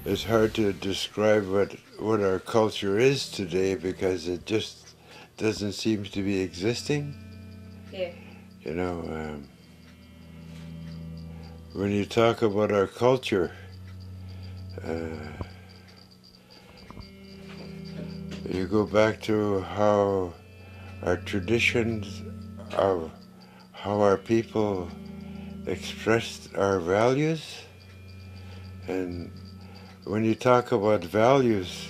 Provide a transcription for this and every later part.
it's hard to describe what our culture is today because it just doesn't seem to be existing. Yeah. You know, when you talk about our culture, uh, you go back to how our traditions of how our people expressed our values. And when you talk about values,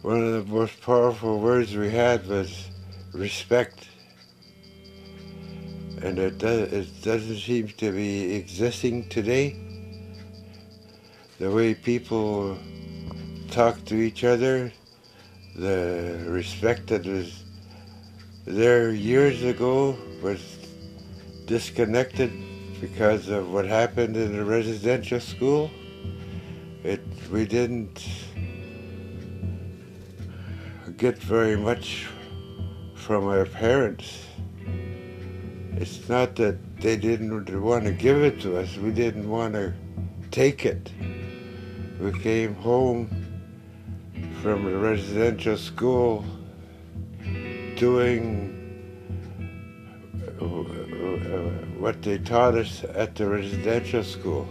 one of the most powerful words we had was respect. And it doesn't seem to be existing today. The way people talk to each other, the respect that was there years ago was disconnected because of what happened in the residential school. We didn't get very much from our parents. It's not that they didn't want to give it to us, we didn't want to take it. We came home from a residential school doing what they taught us at the residential school.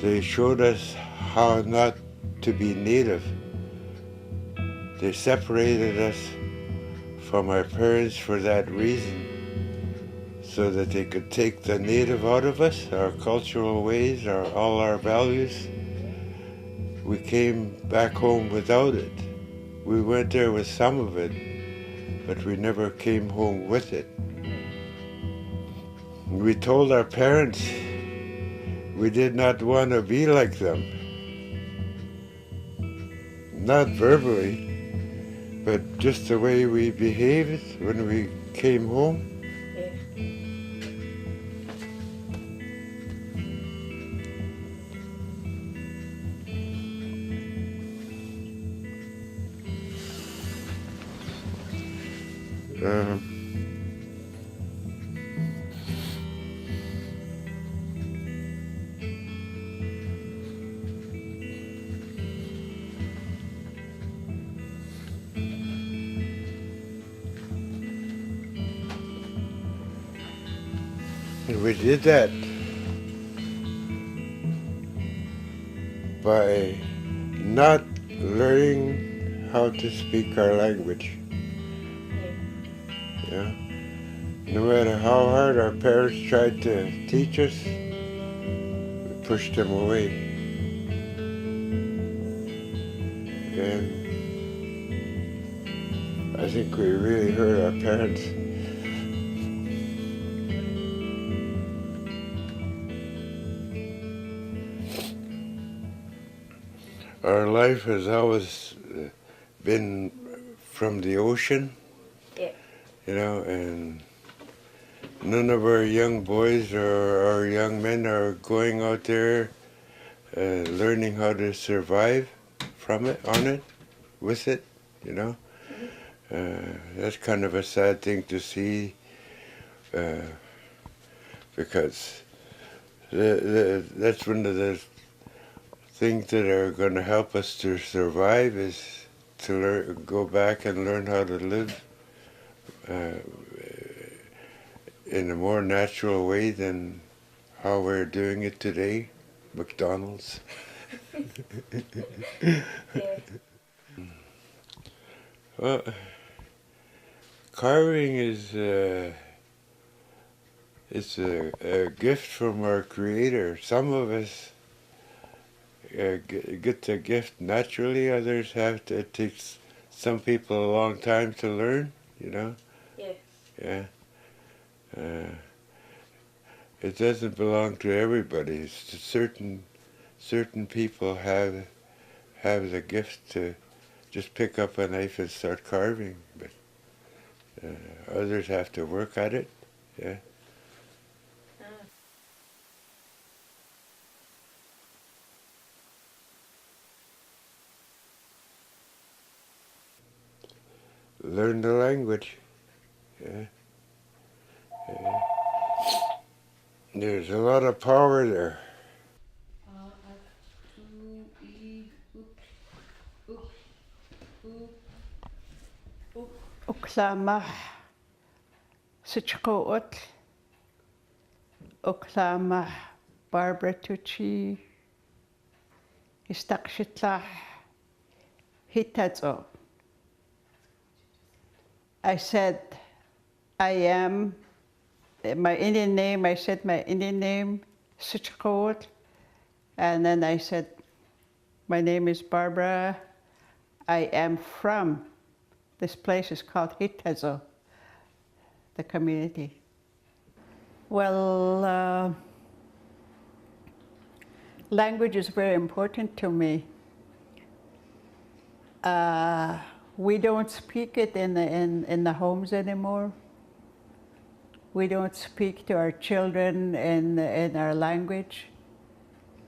They showed us how not to be native. They separated us from our parents for that reason, so that they could take the native out of us, our cultural ways, all our values. We came back home without it. We went there with some of it, but we never came home with it. We told our parents we did not want to be like them. Not verbally, but just the way we behaved when we came home. Uh, we did that by not learning how to speak our language. Yeah. No matter how hard our parents tried to teach us, we pushed them away. And I think we really hurt our parents. Our life has always been from the ocean, Yeah. And none of our young boys or our young men are going out there learning how to survive from it, on it, with it, That's kind of a sad thing to see because that's one of the things that are going to help us to survive is to go back and learn how to live in a more natural way than how we're doing it today. McDonald's. Yeah. Well, carving is it's a gift from our Creator. Some of us get the gift naturally. Others have to. It takes some people a long time to learn. Yeah. Yeah. It doesn't belong to everybody. It's to certain people have the gift to just pick up a knife and start carving, but others have to work at it. Yeah. Learn the language. Yeah. Yeah. There's a lot of power there. Ucluelet Ucluelet Ucluelet Barbara Tucci Hitacu Hitacu. I said, I am, my Indian name, I said my Indian name, Ucluelet, and then I said, my name is Barbara, I am from, this place is called Hitacu, the community. Well, language is very important to me. We don't speak it in the homes anymore. We don't speak to our children in our language.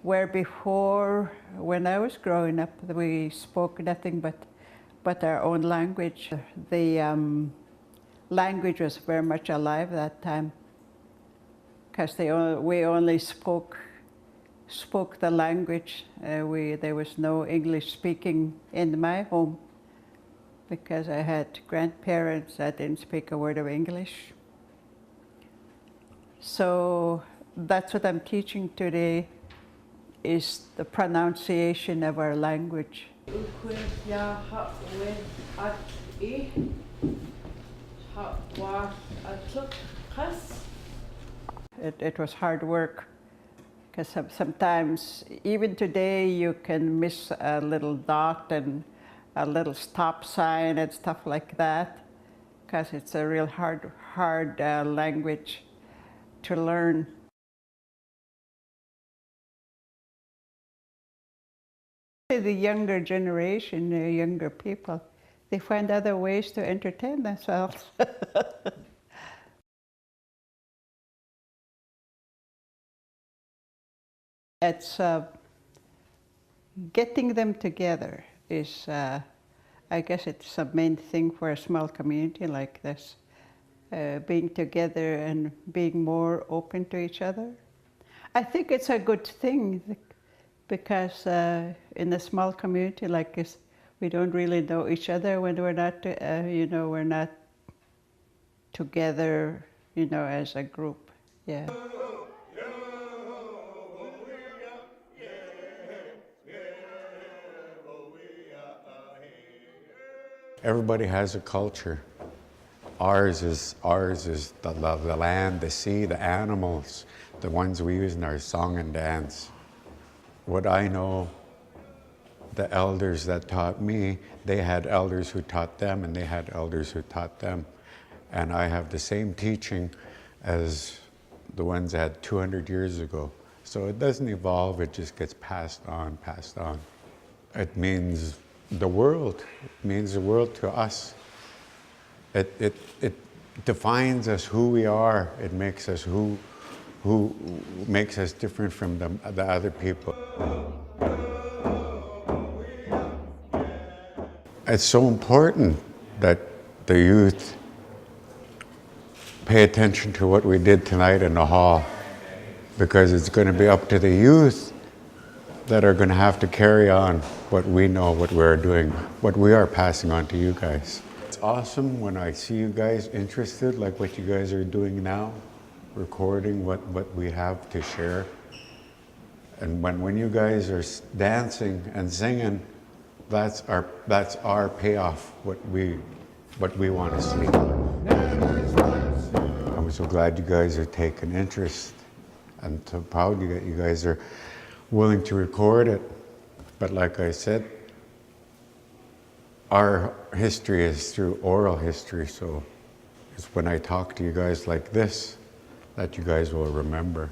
Where before, when I was growing up, we spoke nothing but our own language. The language was very much alive that time, because we only spoke the language. There was no English speaking in my home, because I had grandparents that didn't speak a word of English. So that's what I'm teaching today, is the pronunciation of our language. It was hard work, because sometimes, even today, you can miss a little dot and a little stop sign and stuff like that, because it's a real hard language to learn. The younger generation, the younger people, they find other ways to entertain themselves. It's getting them together is, I guess it's a main thing for a small community like this. Being together and being more open to each other. I think it's a good thing, because in a small community like this, we don't really know each other when we're not, we're not together, as a group. Yeah. Everybody has a culture. Ours is the land, the sea, the animals, the ones we use in our song and dance. What I know, the elders that taught me, they had elders who taught them, and they had elders who taught them. And I have the same teaching as the ones I had 200 years ago. So it doesn't evolve, it just gets passed on, passed on. It means the world. It means the world to us. It defines us, who we are. It makes us who makes us different from the other people. It's so important that the youth pay attention to what we did tonight in the hall, because it's going to be up to the youth that are going to have to carry on what we know, what we're doing, what we are passing on to you guys. It's awesome when I see you guys interested, like what you guys are doing now, recording what we have to share. And when you guys are dancing and singing, that's our payoff, what we want to see. I'm so glad you guys are taking interest, and so proud that you guys are willing to record it. But like I said, our history is through oral history, so it's when I talk to you guys like this that you guys will remember.